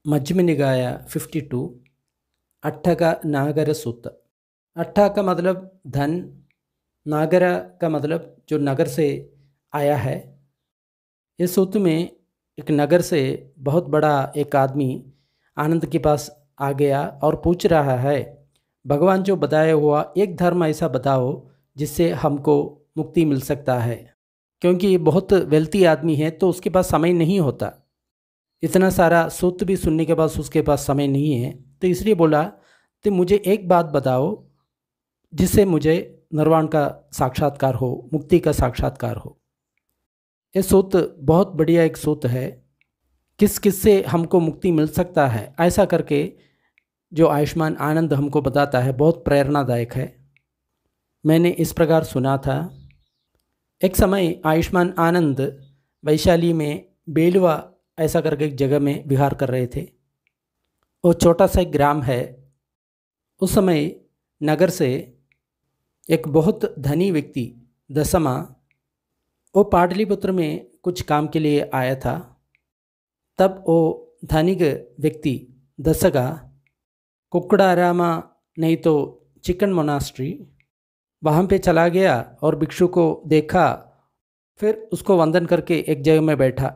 मज्क्य निकाय 52 अट्ठक नागर सूत। अट्ठा का मतलब धन, नागर का मतलब जो नगर से आया है। इस सूत्र में एक नगर से बहुत बड़ा एक आदमी आनंद के पास आ गया और पूछ रहा है, भगवान जो बताया हुआ एक धर्म ऐसा बताओ जिससे हमको मुक्ति मिल सकता है। क्योंकि ये बहुत वेल्थी आदमी है तो उसके पास समय नहीं होता, इतना सारा सूत्र भी सुनने के बाद उसके पास समय नहीं है। तो इसलिए बोला तो मुझे एक बात बताओ जिससे मुझे निर्वाण का साक्षात्कार हो, मुक्ति का साक्षात्कार हो। ये सूत्र बहुत बढ़िया एक सूत्र है, किस किस से हमको मुक्ति मिल सकता है ऐसा करके जो आयुष्मान आनंद हमको बताता है, बहुत प्रेरणादायक है। मैंने इस प्रकार सुना था, एक समय आयुष्मान आनंद वैशाली में बेलवा ऐसा करके एक जगह में विहार कर रहे थे। वो छोटा सा एक ग्राम है। उस समय नगर से एक बहुत धनी व्यक्ति दसमा वो पाटलिपुत्र में कुछ काम के लिए आया था। तब वो धनिक व्यक्ति दसगा कुक्कड़ारामा नहीं तो चिकन मोनास्ट्री वहाँ पे चला गया और भिक्षु को देखा, फिर उसको वंदन करके एक जगह में बैठा।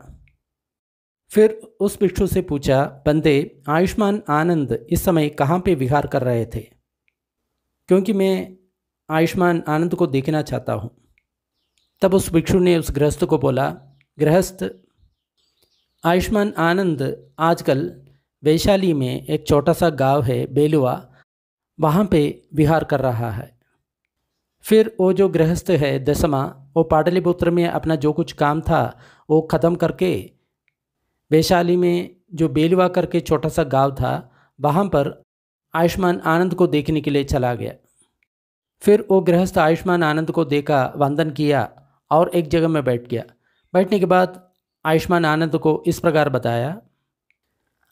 फिर उस भिक्षु से पूछा, बंदे आयुष्मान आनंद इस समय कहाँ पे विहार कर रहे थे, क्योंकि मैं आयुष्मान आनंद को देखना चाहता हूँ। तब उस भिक्षु ने उस गृहस्थ को बोला, गृहस्थ आयुष्मान आनंद आजकल वैशाली में एक छोटा सा गांव है बेलुआ, वहाँ पे विहार कर रहा है। फिर वो जो गृहस्थ है दसमा, वो पाटलिपुत्र में अपना जो कुछ काम था वो ख़त्म करके वैशाली में जो बेलुआ करके छोटा सा गांव था वहाँ पर आयुष्मान आनंद को देखने के लिए चला गया। फिर वो गृहस्थ आयुष्मान आनंद को देखा, वंदन किया और एक जगह में बैठ गया। बैठने के बाद आयुष्मान आनंद को इस प्रकार बताया,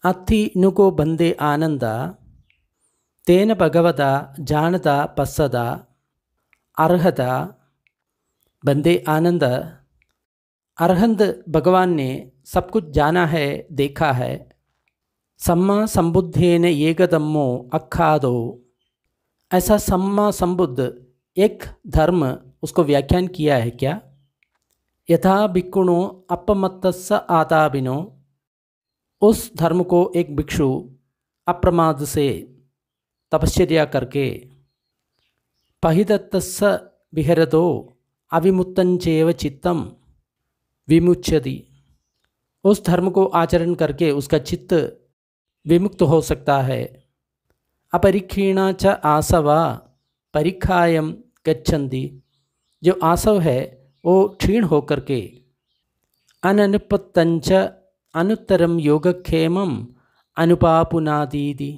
अत्थि नुको बंदे आनंद तेन भगवता जानता पස්සदा अर्हता। बंदे आनंद, अरहंत भगवान ने सब कुछ जाना है, देखा है। सम्मा संबुद्धेन एकदम्मो अखादो, ऐसा सम्मा संबुद्ध एक धर्म उसको व्याख्यान किया है क्या। यथा भिक्षुणो अपमत्तस्स आताबिनो, उस धर्म को एक भिक्षु अप्रमाद से तपश्चर्या करके पहिदत्तस्स विहरतो अविमुत्तंचेव चित्तम विमुच्यति, उस धर्म को आचरण करके उसका चित्त विमुक्त हो सकता है। अपरिक्षीणा च आसवा परिखायम गच्छन्ति, जो आसव है वो क्षीण होकर के अननुपत्तंच अनुत्तरम योगक्षेमम अनुपापुनादीति,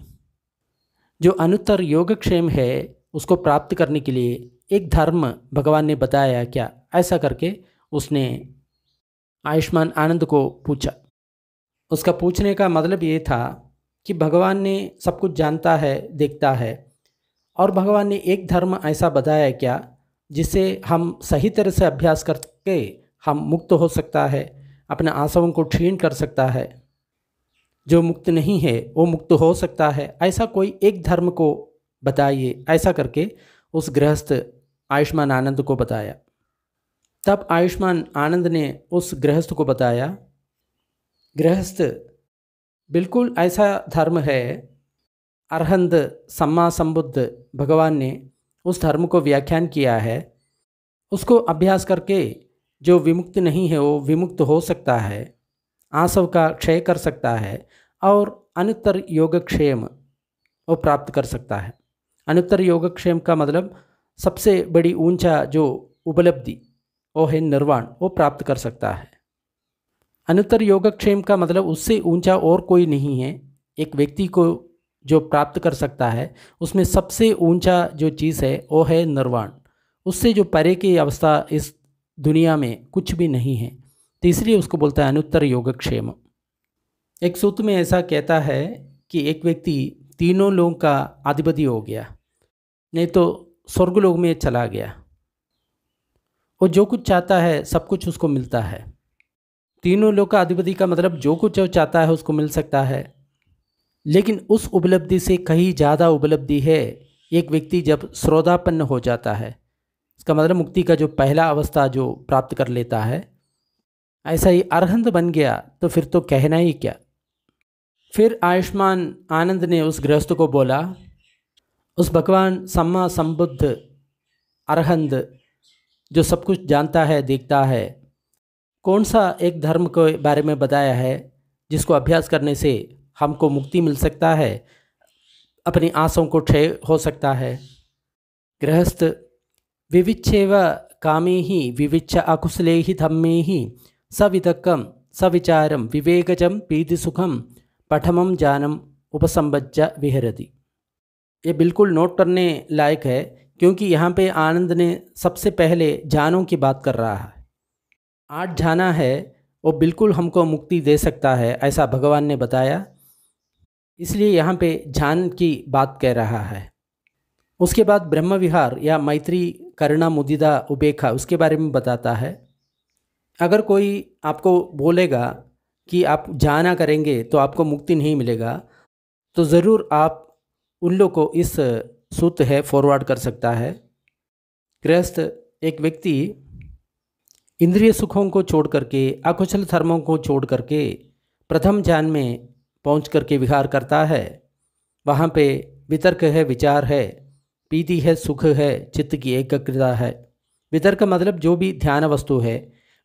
जो अनुत्तर योगक्षेम है उसको प्राप्त करने के लिए एक धर्म भगवान ने बताया क्या, ऐसा करके उसने आयुष्मान आनंद को पूछा। उसका पूछने का मतलब ये था कि भगवान ने सब कुछ जानता है, देखता है, और भगवान ने एक धर्म ऐसा बताया क्या जिससे हम सही तरह से अभ्यास करके हम मुक्त हो सकता है, अपने आसवों को क्षीण कर सकता है, जो मुक्त नहीं है वो मुक्त हो सकता है। ऐसा कोई एक धर्म को बताइए, ऐसा करके उस गृहस्थ आयुष्मान आनंद को बताया। तब आयुष्मान आनंद ने उस गृहस्थ को बताया, गृहस्थ बिल्कुल ऐसा धर्म है, अरहंत सम्मा संबुद्ध भगवान ने उस धर्म को व्याख्यान किया है, उसको अभ्यास करके जो विमुक्त नहीं है वो विमुक्त हो सकता है, आसव का क्षय कर सकता है और अनुत्तर योगक्षेम वो प्राप्त कर सकता है। अनुत्तर योगक्षेम का मतलब सबसे बड़ी ऊंचा जो उपलब्धि वो है निर्वाण, वो प्राप्त कर सकता है। अनुत्तर योगक्षेम का मतलब उससे ऊंचा और कोई नहीं है। एक व्यक्ति को जो प्राप्त कर सकता है उसमें सबसे ऊंचा जो चीज़ है वो है निर्वाण, उससे जो परे की अवस्था इस दुनिया में कुछ भी नहीं है। तो इसलिए उसको बोलता है अनुत्तर योगक्षेम। एक सूत्र में ऐसा कहता है कि एक व्यक्ति तीनों लोगों का अधिपति हो गया, नहीं तो स्वर्गलोक में चला गया, वो जो कुछ चाहता है सब कुछ उसको मिलता है। तीनों लोक का अधिपति का मतलब जो कुछ वो चाहता है उसको मिल सकता है। लेकिन उस उपलब्धि से कहीं ज़्यादा उपलब्धि है एक व्यक्ति जब श्रोतापन्न हो जाता है। इसका मतलब मुक्ति का जो पहला अवस्था जो प्राप्त कर लेता है, ऐसा ही अरहंत बन गया तो फिर तो कहना ही क्या। फिर आयुष्मान आनंद ने उस गृहस्थ को बोला, उस भगवान सम्मा संबुद्ध अरहंत जो सब कुछ जानता है, देखता है, कौन सा एक धर्म के बारे में बताया है जिसको अभ्यास करने से हमको मुक्ति मिल सकता है, अपनी आशाओं को क्षय हो सकता है। गृहस्थ विविच्छेव कामे ही विविच्छ अकुशले ही धम्मे ही सवितक्कम सविचारम विवेकजम पीति सुखम पठमम जानम उपसंबज्ज विहरति। ये बिल्कुल नोट करने लायक है, क्योंकि यहाँ पे आनंद ने सबसे पहले ज्ञानों की बात कर रहा है। 8 जाना है वो बिल्कुल हमको मुक्ति दे सकता है, ऐसा भगवान ने बताया, इसलिए यहाँ पे ज्ञान की बात कह रहा है। उसके बाद ब्रह्म विहार या मैत्री करुणा मुदिता उपेक्षा उसके बारे में बताता है। अगर कोई आपको बोलेगा कि आप जाना करेंगे तो आपको मुक्ति नहीं मिलेगा, तो ज़रूर आप उन लोग को इस सूत्र है फॉरवर्ड कर सकता है। गृहस्थ एक व्यक्ति इंद्रिय सुखों को छोड़ करके, अकुशल धर्मों को छोड़ करके प्रथम ज्ञान में पहुंच करके विहार करता है। वहाँ पे वितर्क है, विचार है, पीति है, सुख है, चित्त की एकाग्रता है। वितर्क का मतलब जो भी ध्यान वस्तु है,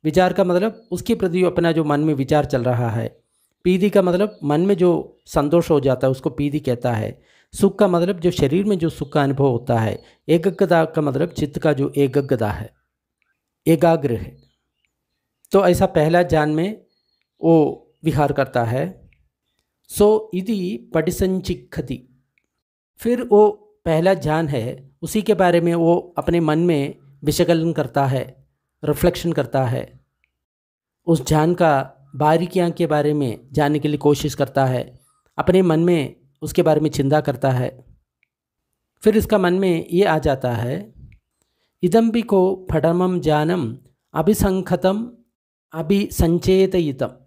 विचार का मतलब उसके प्रति अपना जो मन में विचार चल रहा है, पीति का मतलब मन में जो संतोष हो जाता है उसको पीति कहता है। सुख का मतलब जो शरीर में जो सुख का अनुभव होता है। एकाग्रता का मतलब चित्त का जो एकाग्रता है, एकाग्र है। तो ऐसा पहला ज्ञान में वो विहार करता है। सो इति पटिसंचिखति। फिर वो पहला ज्ञान है, उसी के बारे में वो अपने मन में विशकलन करता है, रिफ्लेक्शन करता है, उस ज्ञान का बारीकियाँ के बारे में जानने के लिए कोशिश करता है, अपने मन में उसके बारे में चिंता करता है। फिर इसका मन में ये आ जाता है, इदम्बि को फटमम जानम अभिसंखतम अभिसंचेतयितम।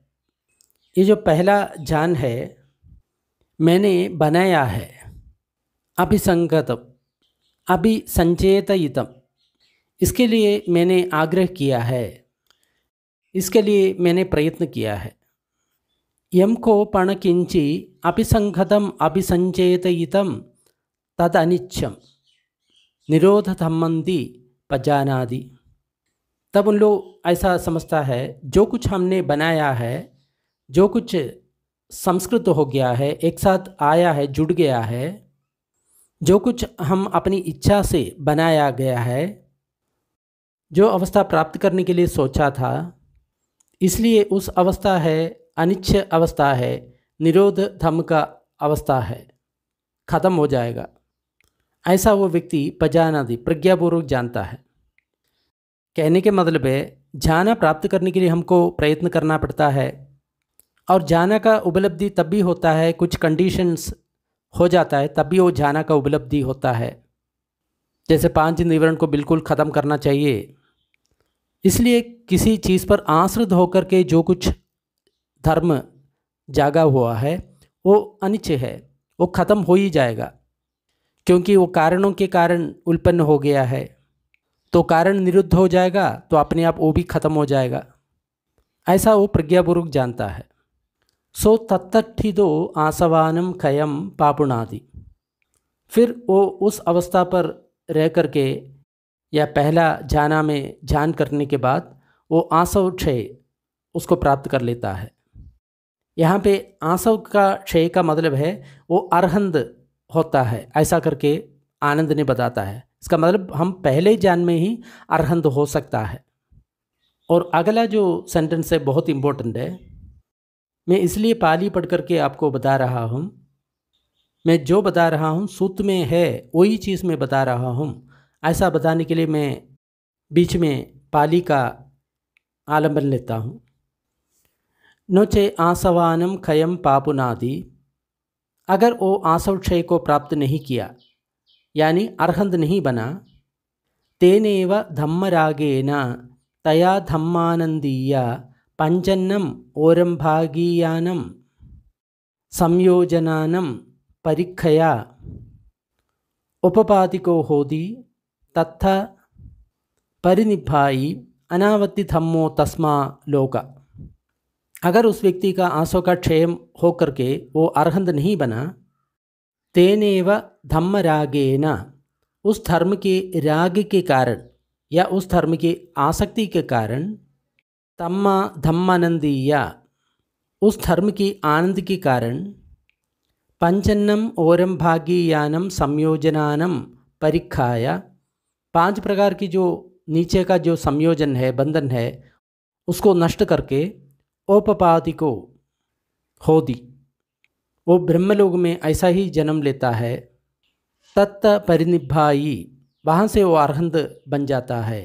ये जो पहला ज्ञान है मैंने बनाया है, अभिसंगतम अभिसंचेतयितम, इसके लिए मैंने आग्रह किया है, इसके लिए मैंने प्रयत्न किया है। यम को पणकिंची अभिसंगतम अभिसंचेतयितम तद अनिच्छम निरोध धम्मंदी पजानादि। तब उन लोग ऐसा समझता है, जो कुछ हमने बनाया है, जो कुछ संस्कृत हो गया है, एक साथ आया है, जुड़ गया है, जो कुछ हम अपनी इच्छा से बनाया गया है, जो अवस्था प्राप्त करने के लिए सोचा था, इसलिए उस अवस्था है अनिच्छ अवस्था है, निरोध धम्म का अवस्था है, खत्म हो जाएगा। ऐसा वो व्यक्ति पजानादि प्रज्ञापूर्वक जानता है। कहने के मतलब है, जाना प्राप्त करने के लिए हमको प्रयत्न करना पड़ता है, और जाना का उपलब्धि तब भी होता है, कुछ कंडीशंस हो जाता है तब भी वो जाना का उपलब्धि होता है। जैसे 5 निवरण को बिल्कुल ख़त्म करना चाहिए, इसलिए किसी चीज़ पर आश्रित होकर के जो कुछ धर्म जागा हुआ है वो अनिच्छ है, वो ख़त्म हो ही जाएगा, क्योंकि वो कारणों के कारण उत्पन्न हो गया है। तो कारण निरुद्ध हो जाएगा तो अपने आप वो भी खत्म हो जाएगा। ऐसा वो प्रज्ञापूर्वक जानता है। सो तत्तठिदो आसवानम खयम पापुनादि। फिर वो उस अवस्था पर रह करके या पहला जाना में ध्यान करने के बाद वो आसव क्षय उसको प्राप्त कर लेता है। यहाँ पे आसव का क्षय का मतलब है वो अरहंत होता है, ऐसा करके आनंद ने बताता है। इसका मतलब हम पहले ज्ञान में ही अरहंत हो सकता है। और अगला जो सेंटेंस है बहुत इम्पोर्टेंट है, मैं इसलिए पाली पढ़ करके आपको बता रहा हूँ। मैं जो बता रहा हूँ सूत्र में है वही चीज़ मैं बता रहा हूँ, ऐसा बताने के लिए मैं बीच में पाली का आलम्बन लेता हूँ। नोचे आसवानम खयम पापुनादि। अगर वो आसव क्षय को प्राप्त नहीं किया, यानी अरहंत नहीं बना, तेनेव धम्मरागेन तया धम्मानंदीय पंचन्नम ओरंभागीयानम संयोजनानं परिख्या उपपादिको होदी तत्थ परिनिभाई अनावत्ति धम्मो तस्मा लोक। अगर उस व्यक्ति का आंसू का क्षय होकर के वो अरहंत नहीं बना, तेनेव धम्मरागेन, उस धर्म के राग के कारण या उस धर्म की आसक्ति के कारण, तम्मा धम्मानंदीय, उस धर्म की आनंद के कारण, पंचन्नम ओरम भागीयानम संयोजनानम परिखाय, 5 प्रकार की जो नीचे का जो संयोजन है, बंधन है, उसको नष्ट करके औपपादिको होदी, वो ब्रह्मलोक में ऐसा ही जन्म लेता है। तत्त परिनिभाई, वहाँ से वो अरहंत बन जाता है।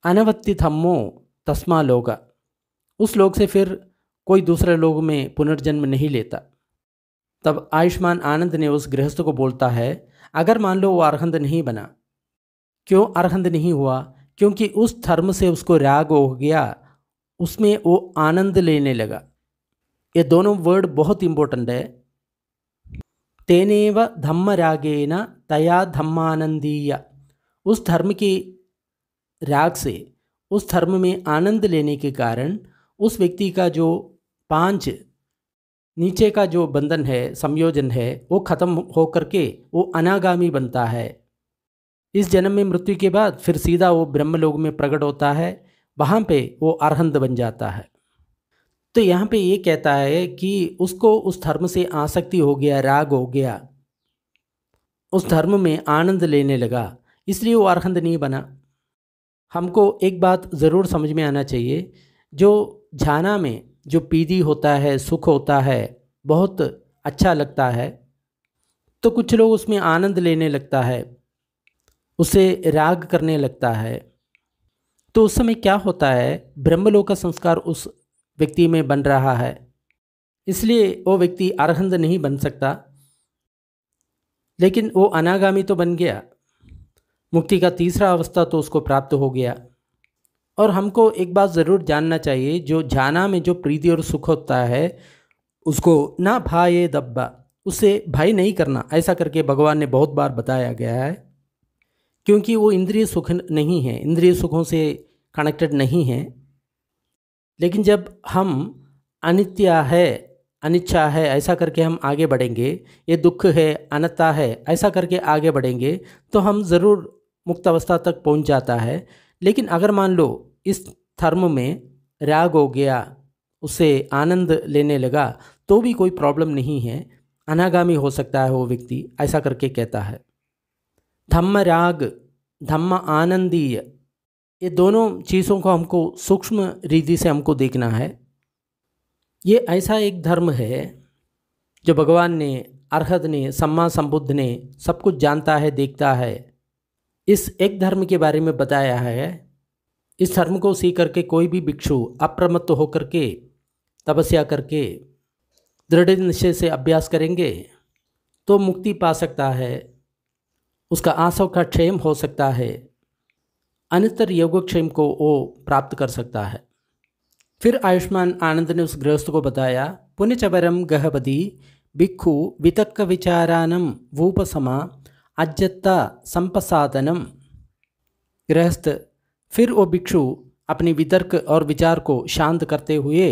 अनवत्ति धम्मो तस्मा लोक, उस लोक से फिर कोई दूसरे लोक में पुनर्जन्म नहीं लेता। तब आयुष्मान आनंद ने उस गृहस्थ को बोलता है, अगर मान लो वो अरहंत नहीं बना, क्यों अरहंत नहीं हुआ? क्योंकि उस धर्म से उसको राग हो गया, उसमें वो आनंद लेने लगा। ये दोनों वर्ड बहुत इंपॉर्टेंट है। तेनेव धम्मरागेन तया धम्मानंदीय, उस धर्म के राग से, उस धर्म में आनंद लेने के कारण उस व्यक्ति का जो 5 नीचे का जो बंधन है, संयोजन है, वो खत्म होकर के वो अनागामी बनता है। इस जन्म में मृत्यु के बाद फिर सीधा वो ब्रह्मलोक में प्रकट होता है, वहाँ पे वो अरहंत बन जाता है। तो यहाँ पे ये कहता है कि उसको उस धर्म से आसक्ति हो गया, राग हो गया, उस धर्म में आनंद लेने लगा, इसलिए वो अरहंत नहीं बना। हमको एक बात ज़रूर समझ में आना चाहिए, जो झाना में जो पीदी होता है, सुख होता है, बहुत अच्छा लगता है, तो कुछ लोग उसमें आनंद लेने लगता है, उसे राग करने लगता है। तो उस समय क्या होता है, ब्रह्मलोक का संस्कार उस व्यक्ति में बन रहा है, इसलिए वो व्यक्ति अरहंत नहीं बन सकता, लेकिन वो अनागामी तो बन गया। मुक्ति का तीसरा अवस्था तो उसको प्राप्त हो गया। और हमको एक बात ज़रूर जानना चाहिए, जो झाना में जो प्रीति और सुख होता है उसको ना भाये दब्बा, उससे भय नहीं करना, ऐसा करके भगवान ने बहुत बार बताया गया है। क्योंकि वो इंद्रिय सुख नहीं है, इंद्रिय सुखों से कनेक्टेड नहीं है। लेकिन जब हम अनित्य है, अनिच्छा है, ऐसा करके हम आगे बढ़ेंगे, ये दुख है, अनता है, ऐसा करके आगे बढ़ेंगे, तो हम ज़रूर मुक्त अवस्था तक पहुंच जाता है। लेकिन अगर मान लो इस धर्म में राग हो गया, उससे आनंद लेने लगा, तो भी कोई प्रॉब्लम नहीं है, अनागामी हो सकता है वो व्यक्ति, ऐसा करके कहता है। धम्म राग, धम्म आनंदीय, ये दोनों चीज़ों को हमको सूक्ष्म रीति से हमको देखना है। ये ऐसा एक धर्म है जो भगवान ने, अरहत ने, सम्मा संबुद्ध ने सब कुछ जानता है, देखता है। इस एक धर्म के बारे में बताया है। इस धर्म को सीख करके कोई भी भिक्षु अप्रमत्त होकर के तपस्या करके दृढ़ निश्चय से अभ्यास करेंगे तो मुक्ति पा सकता है, उसका आसव का क्षय हो सकता है, अनितर योगक्षेम को वो प्राप्त कर सकता है। फिर आयुष्मान आनंद ने उस गृहस्थ को बताया, पुनिचवरम गहवदी भिक्षु वितक्क विचारानम वूपसमा अज्जत्ता संपसादनम। गृहस्थ फिर वो भिक्षु अपनी वितर्क और विचार को शांत करते हुए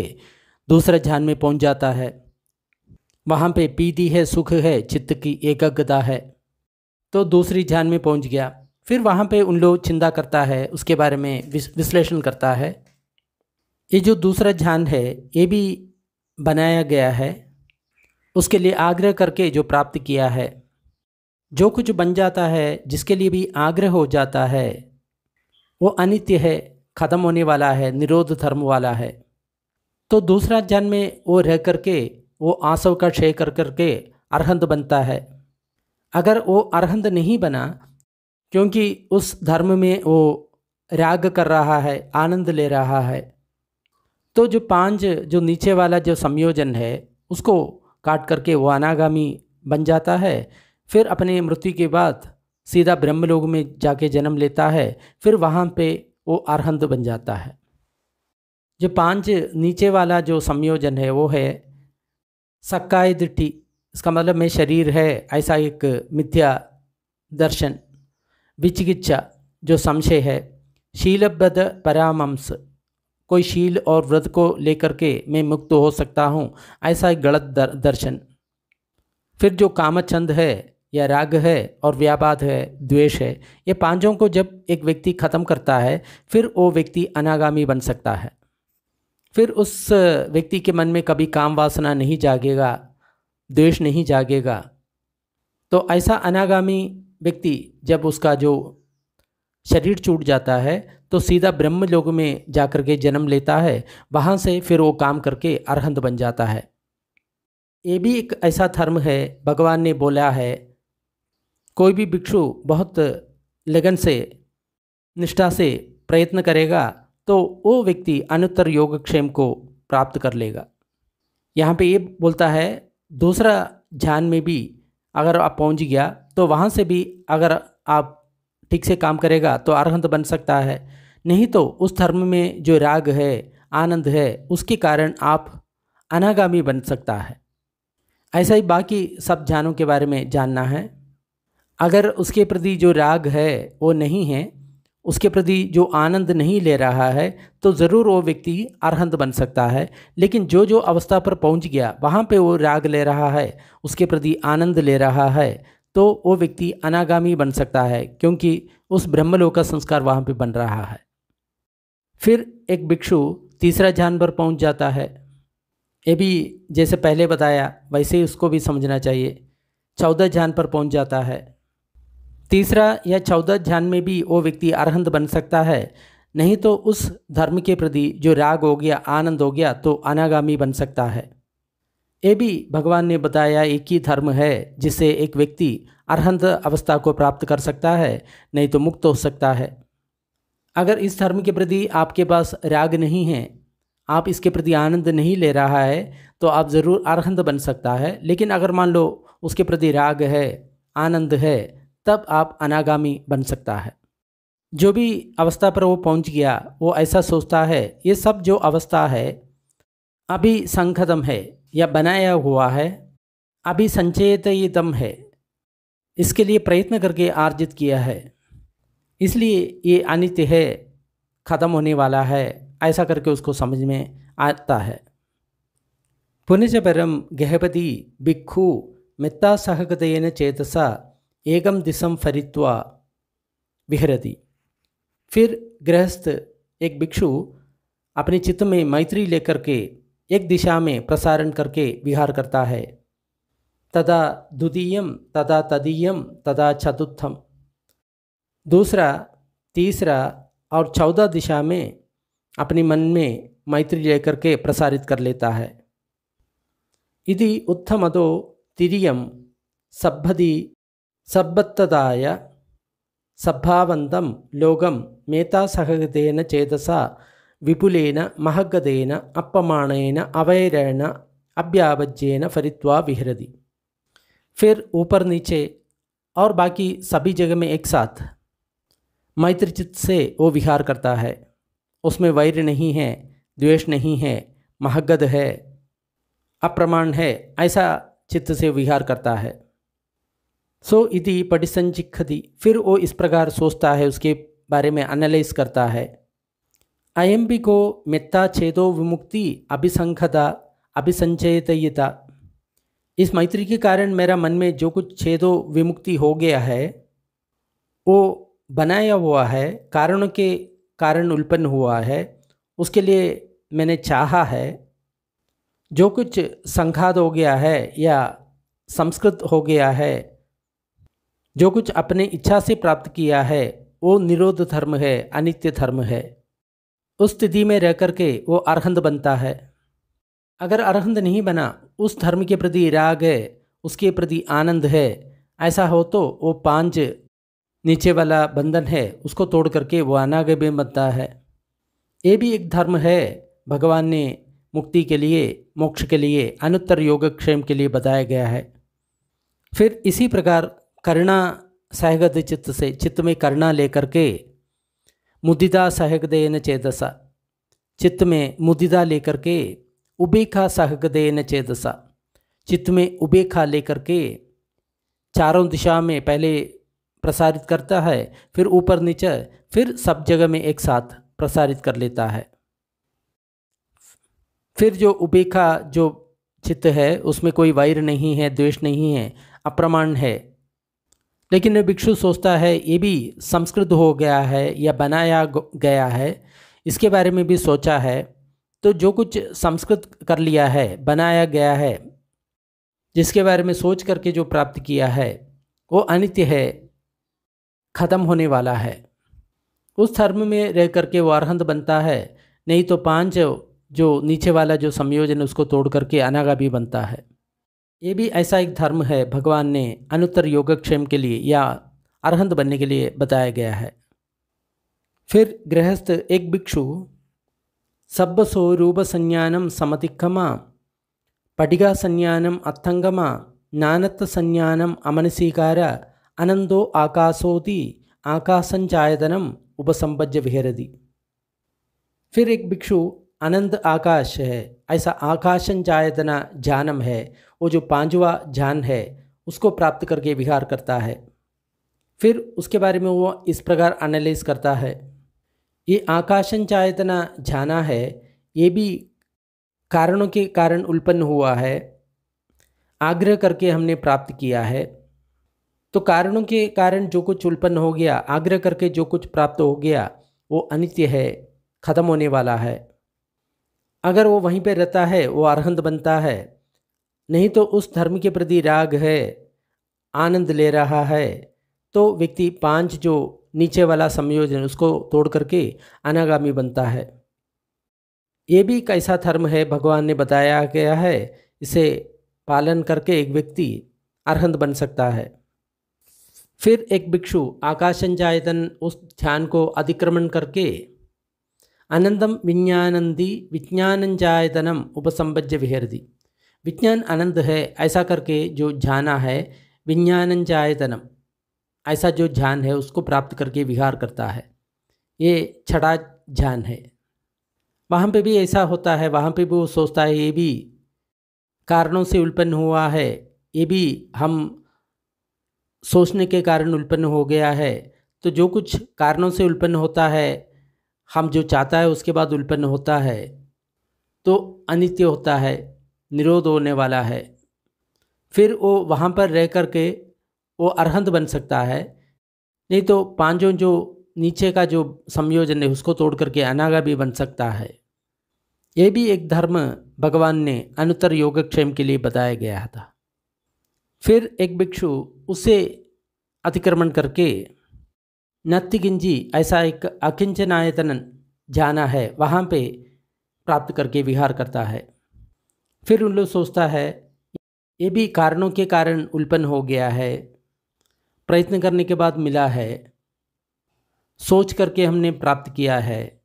दूसरे ध्यान में पहुंच जाता है। वहाँ पे पीति है, सुख है, चित्त की एकाग्रता है, तो दूसरी ध्यान में पहुंच गया। फिर वहाँ पे उन लोग चिंता करता है, उसके बारे में विश्लेषण करता है। ये जो दूसरा ध्यान है ये भी बनाया गया है, उसके लिए आग्रह करके जो प्राप्त किया है। जो कुछ बन जाता है, जिसके लिए भी आग्रह हो जाता है, वो अनित्य है, ख़त्म होने वाला है, निरोध धर्म वाला है। तो दूसरा ध्यान में वो रह करके वो आसव का क्षय कर करके अरहंत बनता है। अगर वो अरहंत नहीं बना, क्योंकि उस धर्म में वो राग कर रहा है, आनंद ले रहा है, तो जो 5 जो नीचे वाला जो संयोजन है उसको काट करके वो अनागामी बन जाता है। फिर अपने मृत्यु के बाद सीधा ब्रह्मलोक में जाके जन्म लेता है, फिर वहाँ पे वो अरहंत बन जाता है। जो 5 नीचे वाला जो संयोजन है वो है सक्काय दिट्ठी, इसका मतलब मैं शरीर है ऐसा एक मिथ्या दर्शन। विचिकित्सा, जो संशय है। शीलबद्ध परामंस, कोई शील और व्रत को लेकर के मैं मुक्त हो सकता हूँ, ऐसा एक गलत दर्शन। फिर जो कामचंद है या राग है और व्यापाद है, द्वेष है, ये पांचों को जब एक व्यक्ति खत्म करता है फिर वो व्यक्ति अनागामी बन सकता है। फिर उस व्यक्ति के मन में कभी काम वासना नहीं जागेगा, द्वेष नहीं जागेगा। तो ऐसा अनागामी व्यक्ति जब उसका जो शरीर छूट जाता है तो सीधा ब्रह्म लोक में जाकर के जन्म लेता है, वहाँ से फिर वो काम करके अरहंत बन जाता है। ये भी एक ऐसा धर्म है, भगवान ने बोला है कोई भी भिक्षु बहुत लगन से निष्ठा से प्रयत्न करेगा तो वो व्यक्ति अनुत्तर योगक्षेम को प्राप्त कर लेगा। यहाँ पे ये बोलता है दूसरा ध्यान में भी अगर आप पहुँच गया तो वहाँ से भी अगर आप ठीक से काम करेगा तो अरहंत बन सकता है, नहीं तो उस धर्म में जो राग है, आनंद है, उसके कारण आप अनागामी बन सकता है। ऐसा ही बाकी सब ध्यानों के बारे में जानना है। अगर उसके प्रति जो राग है वो नहीं है, उसके प्रति जो आनंद नहीं ले रहा है, तो ज़रूर वो व्यक्ति अरहंत बन सकता है। लेकिन जो जो अवस्था पर पहुंच गया वहाँ पे वो राग ले रहा है, उसके प्रति आनंद ले रहा है, तो वो व्यक्ति अनागामी बन सकता है, क्योंकि उस ब्रह्मलोक का संस्कार वहाँ पे बन रहा है। फिर एक भिक्षु तीसरा ध्यान पर पहुँच जाता है। ये भी जैसे पहले बताया वैसे ही उसको भी समझना चाहिए। 14 ध्यान पर पहुँच जाता है। तीसरा या 14 ध्यान में भी वो व्यक्ति अरहंत बन सकता है, नहीं तो उस धर्म के प्रति जो राग हो गया, आनंद हो गया, तो अनागामी बन सकता है। ये भी भगवान ने बताया एक ही धर्म है जिससे एक व्यक्ति अरहंत अवस्था को प्राप्त कर सकता है, नहीं तो मुक्त हो सकता है। अगर इस धर्म के प्रति आपके पास राग नहीं है, आप इसके प्रति आनंद नहीं ले रहा है, तो आप ज़रूर अरहंत बन सकता है। लेकिन अगर मान लो उसके प्रति राग है, आनंद है, तब आप अनागामी बन सकता है। जो भी अवस्था पर वो पहुंच गया वो ऐसा सोचता है ये सब जो अवस्था है अभी संखदम है या बनाया हुआ है, अभी संचेतितम है, इसके लिए प्रयत्न करके अर्जित किया है, इसलिए ये अनित्य है, ख़त्म होने वाला है, ऐसा करके उसको समझ में आता है। पुनश्च परम गहपति भिक्खु मित्ता सहगतेन चेतसा एकम दिशम फरित्वा विहरति। फिर गृहस्थ एक भिक्षु अपने चित्त में मैत्री लेकर के एक दिशा में प्रसारण करके विहार करता है। तदा द्वितीयम तदा तदीयम तदा चतुर्थम, दूसरा, तीसरा और 14 दिशा में अपने मन में मैत्री लेकर के प्रसारित कर लेता है। इति उत्थमतो तिरियम सब्बदी सब्बत्तदाय सद्भावन्तं लोकं मेता सहगतेन चेतसा विपुलेन महगदेन अपमानेन अवैरेण अभ्यावज्येन फरित्वा विहरति। फिर ऊपर नीचे और बाकी सभी जगह में एक साथ मैत्री चित्त से वो विहार करता है। उसमें वैर नहीं है, द्वेष नहीं है, महगद है, अप्रमाण है, ऐसा चित्त से विहार करता है। सो इति पटिसंचिखति, फिर वो इस प्रकार सोचता है, उसके बारे में एनालाइज करता है। अयम्बि को मित्ता छेदो विमुक्ति अभिसंखता अभिसंचयतयिता, इस मैत्री के कारण मेरा मन में जो कुछ छेदो विमुक्ति हो गया है वो बनाया हुआ है, कारणों के कारण उत्पन्न हुआ है, उसके लिए मैंने चाहा है। जो कुछ संघात हो गया है या संस्कृत हो गया है, जो कुछ अपने इच्छा से प्राप्त किया है, वो निरोध धर्म है, अनित्य धर्म है। उस स्थिति में रह करके वो अरहंत बनता है। अगर अरहंत नहीं बना, उस धर्म के प्रति राग है, उसके प्रति आनंद है, ऐसा हो तो वो 5 नीचे वाला बंधन है उसको तोड़ करके वो अनागामी बनता है। ये भी एक धर्म है, भगवान ने मुक्ति के लिए, मोक्ष के लिए, अनुत्तर योगक्षेम के लिए बताया गया है। फिर इसी प्रकार करुणा सहगत चित्त से, चित्त में करुणा लेकर के मुदिता सहगदेन चेतसा, चित्त में मुदिता लेकर के उपेक्षा सहगदेन चेतसा, चित्त में उपेक्षा लेकर के चारों दिशा में पहले प्रसारित करता है, फिर ऊपर नीचे, फिर सब जगह में एक साथ प्रसारित कर लेता है। फिर जो उपेक्षा जो चित्त है उसमें कोई वैर नहीं है, द्वेष नहीं है, अप्रमाण है। लेकिन भिक्षु सोचता है ये भी संस्कृत हो गया है या बनाया गया है, इसके बारे में भी सोचा है। तो जो कुछ संस्कृत कर लिया है, बनाया गया है, जिसके बारे में सोच करके जो प्राप्त किया है वो अनित्य है, खत्म होने वाला है। उस धर्म में रह करके वो अरहंत बनता है, नहीं तो 5 जो नीचे वाला जो संयोजन उसको तोड़ करके अनागामी बनता है। ये भी ऐसा एक धर्म है भगवान ने अनुत्तर योगक्षेम के लिए या अरहंत बनने के लिए बताया गया है। फिर गृहस्थ एक भिक्षु सब्ब स्वरूप संज्ञानम समतिक्रमा पटिगा संज्ञानम अत्थंगमा नानत्त संज्ञानम अमनसीकार अनंदो आकाशोति आकाशंचायतनम उपसंपज्य विहरति। फिर एक भिक्षु अनंत आकाश है, ऐसा आकाशंचायतना ज्ञानम है, वो जो 5वां ज्ञान है उसको प्राप्त करके विहार करता है। फिर उसके बारे में वो इस प्रकार एनालाइज करता है, ये आकाशंचायतना जाना है, ये भी कारणों के कारण उत्पन्न हुआ है, आग्रह करके हमने प्राप्त किया है। तो कारणों के कारण जो कुछ उत्पन्न हो गया, आग्रह करके जो कुछ प्राप्त हो गया, वो अनित्य है, खत्म होने वाला है। अगर वो वहीं पे रहता है वो अरहंत बनता है, नहीं तो उस धर्म के प्रति राग है, आनंद ले रहा है, तो व्यक्ति 5 जो नीचे वाला संयोजन उसको तोड़ करके अनागामी बनता है। ये भी एक ऐसा धर्म है भगवान ने बताया गया है, इसे पालन करके एक व्यक्ति अरहंत बन सकता है। फिर एक भिक्षु आकाशंचायतन उस ध्यान को अतिक्रमण करके अनंतम विज्ञानंदी विज्ञानंचायतनम उपसंपज्य विहरति। विज्ञान आनंद है ऐसा करके जो जाना है, विज्ञानंचायतनम ऐसा जो ध्यान है उसको प्राप्त करके विहार करता है। ये छठा ध्यान है। वहाँ पे भी ऐसा होता है, वहाँ पे भी वो सोचता है ये भी कारणों से उत्पन्न हुआ है, ये भी हम सोचने के कारण उत्पन्न हो गया है। तो जो कुछ कारणों से उत्पन्न होता है, हम जो चाहता है उसके बाद उत्पन्न होता है, तो अनित्य होता है, निरोध होने वाला है। फिर वो वहाँ पर रह कर के वो अरहंत बन सकता है, नहीं तो 5 जो नीचे का जो संयोजन है उसको तोड़ करके अनागामी बन सकता है। ये भी एक धर्म भगवान ने अनुत्तर योगक्षेम के लिए बताया गया था। फिर एक भिक्षु उसे अतिक्रमण करके नत्तिगिंजी ऐसा एक अकिंचनायतन जाना है, वहाँ पे प्राप्त करके विहार करता है। फिर उन लोग सोचता है ये भी कारणों के कारण उत्पन्न हो गया है, प्रयत्न करने के बाद मिला है, सोच करके हमने प्राप्त किया है,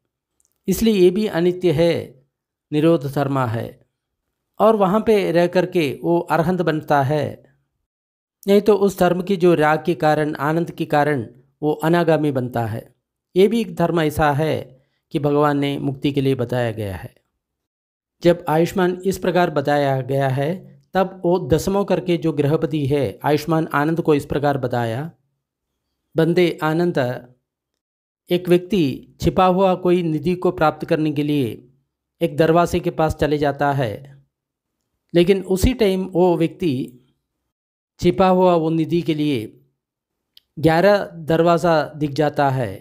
इसलिए ये भी अनित्य है, निरोध धर्म है। और वहाँ पे रह करके वो अरहंत बनता है, नहीं तो उस धर्म की जो राग के कारण, आनंद के कारण वो अनागामी बनता है। ये भी एक धर्म ऐसा है कि भगवान ने मुक्ति के लिए बताया गया है। जब आयुष्मान इस प्रकार बताया गया है, तब वो 10वां करके जो गृहपति है आयुष्मान आनंद को इस प्रकार बताया, बंदे आनंद, एक व्यक्ति छिपा हुआ कोई निधि को प्राप्त करने के लिए एक दरवाजे के पास चले जाता है, लेकिन उसी टाइम वो व्यक्ति छिपा हुआ वो निधि के लिए 11 दरवाज़ा दिख जाता है।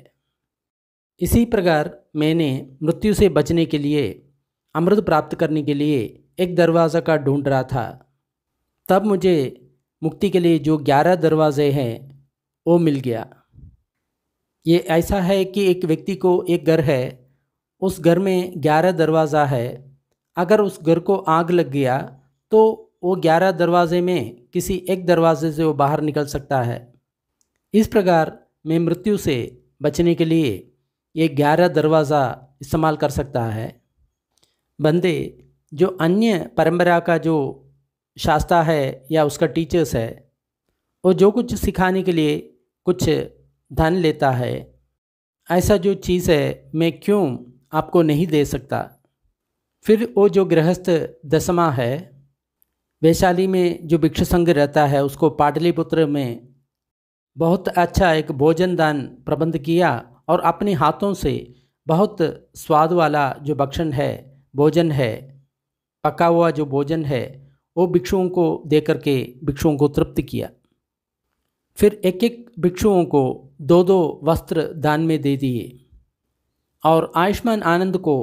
इसी प्रकार मैंने मृत्यु से बचने के लिए, अमृत प्राप्त करने के लिए एक दरवाज़ा का ढूंढ रहा था, तब मुझे मुक्ति के लिए जो 11 दरवाजे हैं वो मिल गया। ये ऐसा है कि एक व्यक्ति को एक घर है, उस घर में 11 दरवाज़ा है, अगर उस घर को आग लग गया तो वो 11 दरवाजे में किसी एक दरवाजे से वो बाहर निकल सकता है। इस प्रकार मैं मृत्यु से बचने के लिए ये 11 दरवाज़ा इस्तेमाल कर सकता है। बंदे जो अन्य परंपरा का जो शास्त्रा है या उसका टीचर्स है, वो जो कुछ सिखाने के लिए कुछ धन लेता है, ऐसा जो चीज़ है मैं क्यों आपको नहीं दे सकता। फिर वो जो गृहस्थ 10वां है, वैशाली में जो भिक्षु संघ रहता है उसको पाटलिपुत्र में बहुत अच्छा एक भोजन दान प्रबंध किया और अपने हाथों से बहुत स्वाद वाला जो भक्षण है, भोजन है, पका हुआ जो भोजन है वो भिक्षुओं को दे करके भिक्षुओं को तृप्त किया। फिर एक एक भिक्षुओं को 2-2 वस्त्र दान में दे दिए और आयुष्मान आनंद को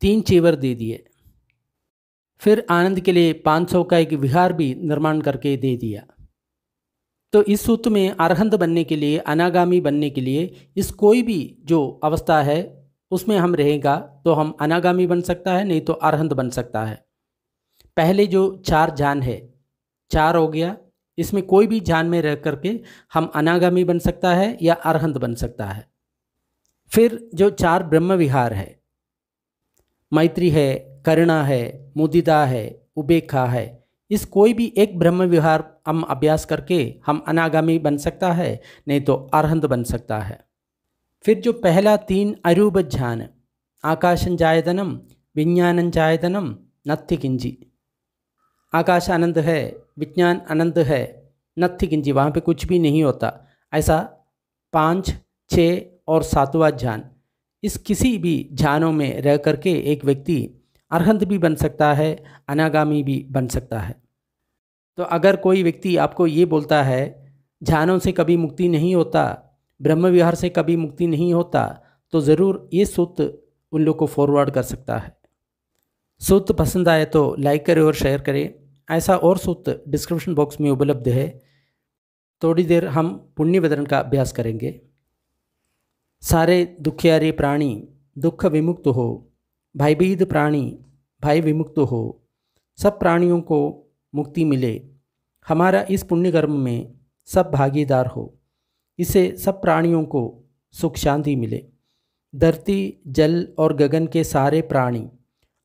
3 चीवर दे दिए। फिर आनंद के लिए 500 का एक विहार भी निर्माण करके दे दिया। तो इस सूत्र में अरहंत बनने के लिए, अनागामी बनने के लिए इस कोई भी जो अवस्था है उसमें हम रहेगा तो हम अनागामी बन सकता है, नहीं तो अरहंत बन सकता है। पहले जो 4 जान है, 4 हो गया, इसमें कोई भी जान में रह करके हम अनागामी बन सकता है या अरहंत बन सकता है। फिर जो 4 ब्रह्म विहार है, मैत्री है, करुणा है, मुदिता है, उपेक्षा है, इस कोई भी एक ब्रह्म विहार हम अभ्यास करके हम अनागामी बन सकता है, नहीं तो अरहंत बन सकता है। फिर जो पहला 3 अरूप ध्यान, आकाशंजायतनम, विज्ञानंजायतनम, नत्थि किंची। आकाश आनंद है, विज्ञान आनंद है, नत्थि किंची, वहाँ पे कुछ भी नहीं होता। ऐसा 5, 6 और 7वां ध्यान, इस किसी भी ध्यानों में रह करके एक व्यक्ति अरहंत भी बन सकता है, अनागामी भी बन सकता है। तो अगर कोई व्यक्ति आपको ये बोलता है ध्यानों से कभी मुक्ति नहीं होता, ब्रह्म विहार से कभी मुक्ति नहीं होता, तो ज़रूर ये सूत्र उन लोग को फॉरवर्ड कर सकता है। सूत्र पसंद आए तो लाइक करें और शेयर करें। ऐसा और सूत्र डिस्क्रिप्शन बॉक्स में उपलब्ध है। थोड़ी देर हम पुण्य वितरण का अभ्यास करेंगे। सारे दुखियारे प्राणी दुख विमुक्त हो, भयभीत प्राणी भय विमुक्त हो, सब प्राणियों को मुक्ति मिले। हमारा इस पुण्य कर्म में सब भागीदार हो, इससे सब प्राणियों को सुख शांति मिले। धरती, जल और गगन के सारे प्राणी,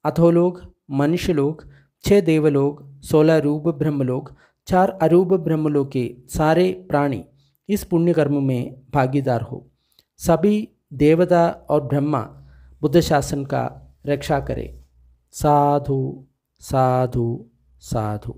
अधोलोक, मनुष्य लोक, 6 देवलोक, 16 रूप ब्रह्मलोक, 4 अरूप ब्रह्मलोक के सारे प्राणी इस पुण्य कर्म में भागीदार हो। सभी देवता और ब्रह्मा बुद्ध शासन का रक्षा करें। साधु साधु साधु।